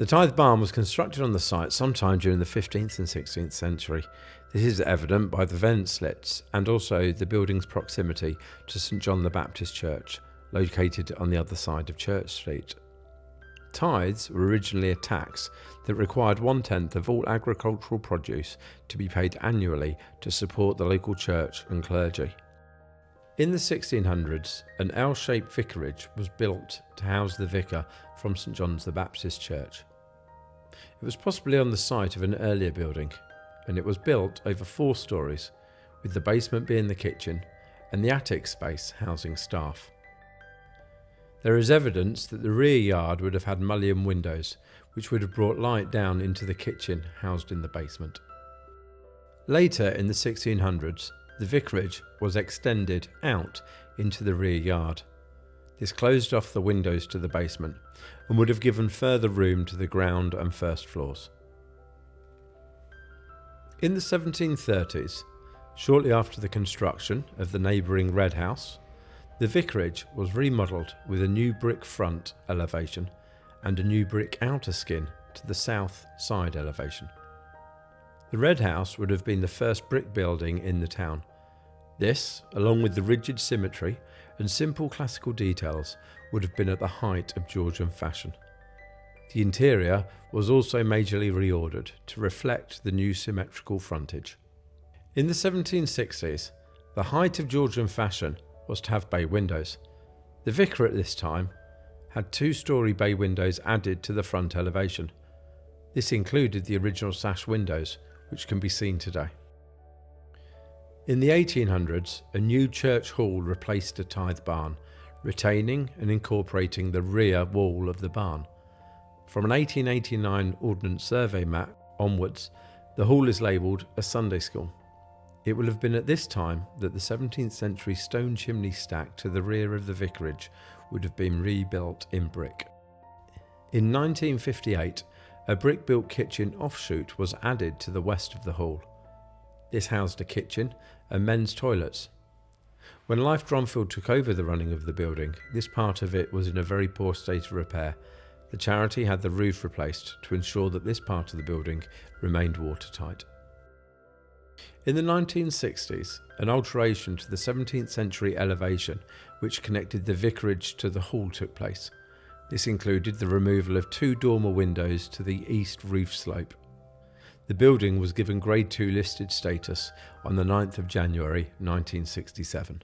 The tithe barn was constructed on the site sometime during the 15th and 16th century. This is evident by the vent slits and also the building's proximity to St John the Baptist Church, located on the other side of Church Street. Tithes were originally a tax that required 1/10 of all agricultural produce to be paid annually to support the local church and clergy. In the 1600s, an L-shaped vicarage was built to house the vicar from St John's the Baptist Church. It was possibly on the site of an earlier building, and it was built over 4 stories, with the basement being the kitchen and the attic space housing staff. There is evidence that the rear yard would have had mullioned windows, which would have brought light down into the kitchen housed in the basement. Later in the 1600s, the vicarage was extended out into the rear yard. This closed off the windows to the basement and would have given further room to the ground and first floors. In the 1730s, shortly after the construction of the neighbouring Red House, the vicarage was remodelled with a new brick front elevation and a new brick outer skin to the south side elevation. The Red House would have been the first brick building in the town. This, along with the rigid symmetry and simple classical details, would have been at the height of Georgian fashion. The interior was also majorly reordered to reflect the new symmetrical frontage. In the 1760s, the height of Georgian fashion was to have bay windows. The vicar at this time had 2-storey bay windows added to the front elevation. This included the original sash windows, which can be seen today. In the 1800s, a new church hall replaced a tithe barn, retaining and incorporating the rear wall of the barn. From an 1889 Ordnance Survey map onwards, the hall is labelled a Sunday school. It will have been at this time that the 17th century stone chimney stack to the rear of the vicarage would have been rebuilt in brick. In 1958, a brick-built kitchen offshoot was added to the west of the hall. This housed a kitchen and men's toilets. When Life Dronfield took over the running of the building, this part of it was in a very poor state of repair. The charity had the roof replaced to ensure that this part of the building remained watertight. In the 1960s, an alteration to the 17th century elevation which connected the vicarage to the hall took place. This included the removal of 2 dormer windows to the east roof slope. The building was given Grade 2 listed status on the 9th of January 1967.